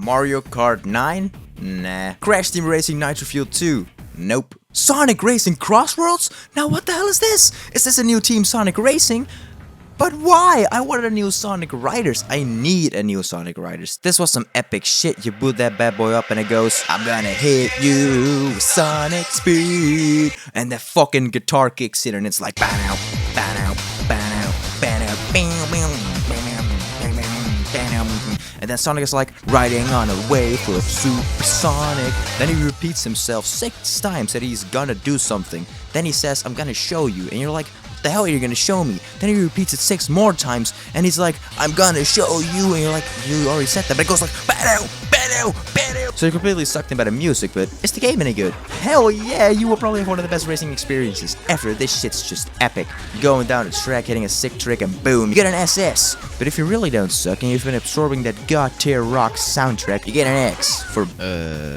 Mario Kart 9? Nah. Crash Team Racing Nitro Fuel 2? Nope. Sonic Racing Crossworlds? Now what the hell is this? Is this a new Team Sonic Racing? But why? I wanted a new Sonic Riders. I need a new Sonic Riders. This was some epic shit. You boot that bad boy up and it goes, I'm gonna hit you with Sonic Speed. And that fucking guitar kicks in and it's like, ba-now, ba-now, ba-now, ba-now, bam, bam, bam, bam, bam. And then Sonic is like riding on a wave of supersonic. Then he repeats himself 6 times that he's gonna do something. Then he says, I'm gonna show you. And you're like, the hell are you gonna show me? Then he repeats it 6 more times and he's like, I'm gonna show you, and you're like, you already said that, but it goes like, ba-dow, ba-dow, ba-dow. So you're completely sucked in by the music, but is the game any good? Hell yeah, you will probably have one of the best racing experiences ever. This shit's just epic. You're going down the track, hitting a sick trick, and boom, you get an SS. But if you really don't suck and you've been absorbing that god-tier rock soundtrack, you get an X for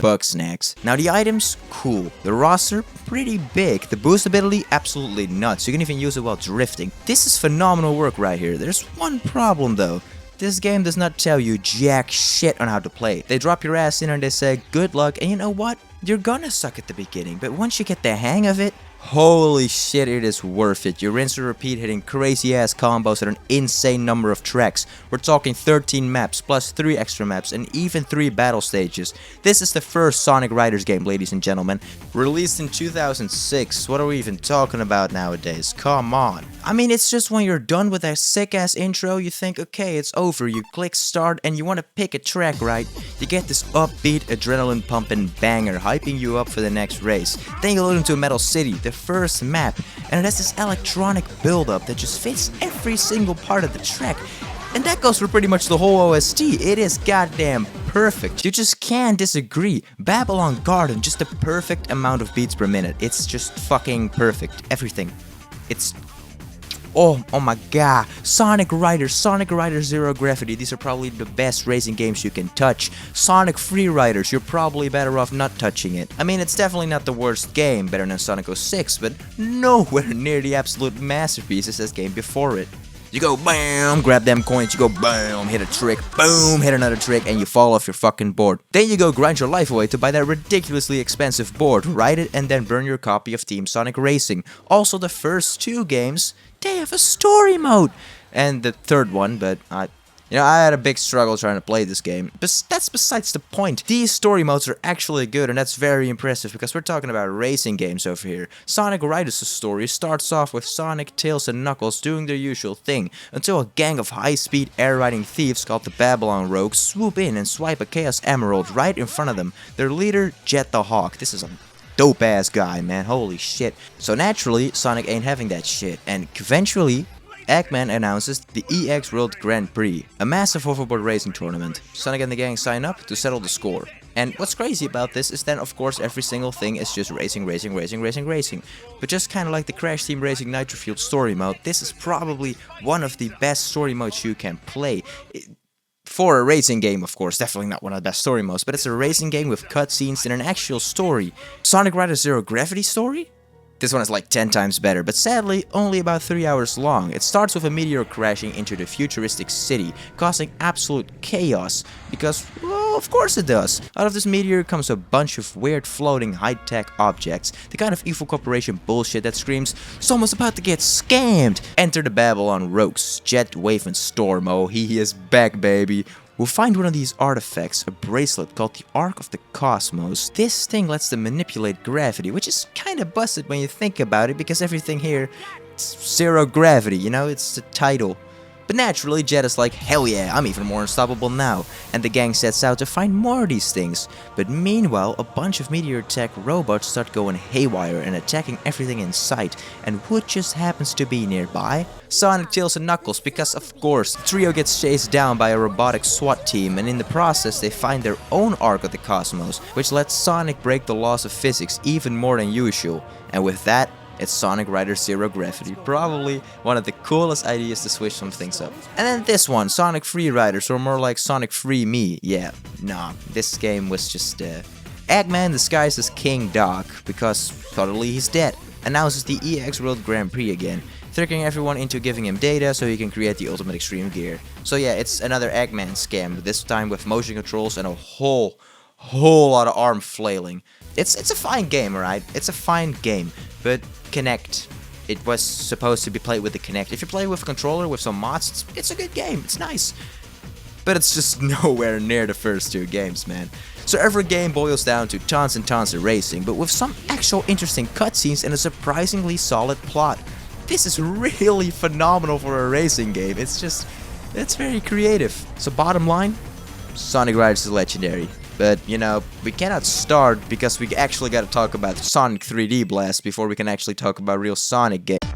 bug snacks. Now the items, cool. The roster, pretty big. The boost ability, absolutely nuts. You can even use it while drifting. This is phenomenal work right here. There's one problem though. This game does not tell you jack shit on how to play. They drop your ass in and they say good luck, and you know what? You're gonna suck at the beginning, but once you get the hang of it, holy shit, it is worth it. You rinse and repeat, hitting crazy ass combos at an insane number of tracks. We're talking 13 maps, plus 3 extra maps, and even 3 battle stages. This is the first Sonic Riders game, ladies and gentlemen. Released in 2006, what are we even talking about nowadays? Come on. I mean, it's just when you're done with that sick ass intro, you think, okay, it's over. You click start and you want to pick a track, right? You get this upbeat, adrenaline pumping banger, hyping you up for the next race. Then you load into Metal City, the first map, and it has this electronic build-up that just fits every single part of the track. And that goes for pretty much the whole OST. It is goddamn perfect. You just can't disagree. Babylon Garden, just the perfect amount of beats per minute. It's just fucking perfect. Everything. It's... Oh my god. Sonic Riders Zero Gravity. These are probably the best racing games you can touch. Sonic Free Riders, you're probably better off not touching it. I mean, it's definitely not the worst game, better than Sonic 06, but nowhere near the absolute masterpiece as this game before it. You go bam, grab them coins, you go bam, hit a trick, boom, hit another trick, and you fall off your fucking board. Then you go grind your life away to buy that ridiculously expensive board, ride it, and then burn your copy of Team Sonic Racing. Also, the first 2 games, they have a story mode. And the third one, but I had a big struggle trying to play this game. But that's besides the point. These story modes are actually good, and that's very impressive because we're talking about racing games over here. Sonic Riders' story starts off with Sonic, Tails, and Knuckles doing their usual thing until a gang of high-speed air-riding thieves called the Babylon Rogues swoop in and swipe a Chaos Emerald right in front of them. Their leader, Jet the Hawk. This is a dope-ass guy, man. Holy shit. So naturally, Sonic ain't having that shit, and eventually, Eggman announces the EX World Grand Prix, a massive hoverboard racing tournament. Sonic and the gang sign up to settle the score. And what's crazy about this is then, of course, every single thing is just racing. But just kind of like the Crash Team Racing Nitro Fuel story mode, this is probably one of the best story modes you can play. For a racing game, of course, definitely not one of the best story modes, but it's a racing game with cutscenes and an actual story. Sonic Riders Zero Gravity story? This one is like 10 times better, but sadly only about 3 hours long. It starts with a meteor crashing into the futuristic city, causing absolute chaos, because, well, of course it does. Out of this meteor comes a bunch of weird floating high-tech objects, the kind of evil corporation bullshit that screams, someone's about to get scammed! Enter the Babylon Rogues, Jet, Wave, and Storm. Oh, he is back, baby. We'll find one of these artifacts, a bracelet called the Ark of the Cosmos. This thing lets them manipulate gravity, which is kinda busted when you think about it, because everything here, it's zero gravity, you know, it's the title. But naturally, Jet is like, hell yeah, I'm even more unstoppable now, and the gang sets out to find more of these things. But meanwhile, a bunch of meteor tech robots start going haywire and attacking everything in sight, and what just happens to be nearby? Sonic, Tails, and Knuckles, because of course, the trio gets chased down by a robotic SWAT team, and in the process they find their own Ark of the Cosmos, which lets Sonic break the laws of physics even more than usual, and with that, it's Sonic Riders Zero Gravity, probably one of the coolest ideas to switch some things up. And then this one, Sonic Free Riders, or more like Sonic Free Me. Yeah, nah, this game was just Eggman disguised as King Doc, because totally he's dead, announces the EX World Grand Prix again. tricking everyone into giving him data so he can create the ultimate extreme gear. So yeah, it's another Eggman scam, this time with motion controls and a whole lot of arm flailing. It's a fine game, alright? It's a fine game, but Kinect. It was supposed to be played with the Kinect. If you play with a controller with some mods, it's a good game. It's nice. But it's just nowhere near the first two games, man. So every game boils down to tons and tons of racing, but with some actual interesting cutscenes and a surprisingly solid plot. This is really phenomenal for a racing game. It's very creative. So bottom line, Sonic Riders is legendary. But, you know, we cannot start because we actually gotta talk about Sonic 3D Blast before we can actually talk about real Sonic games.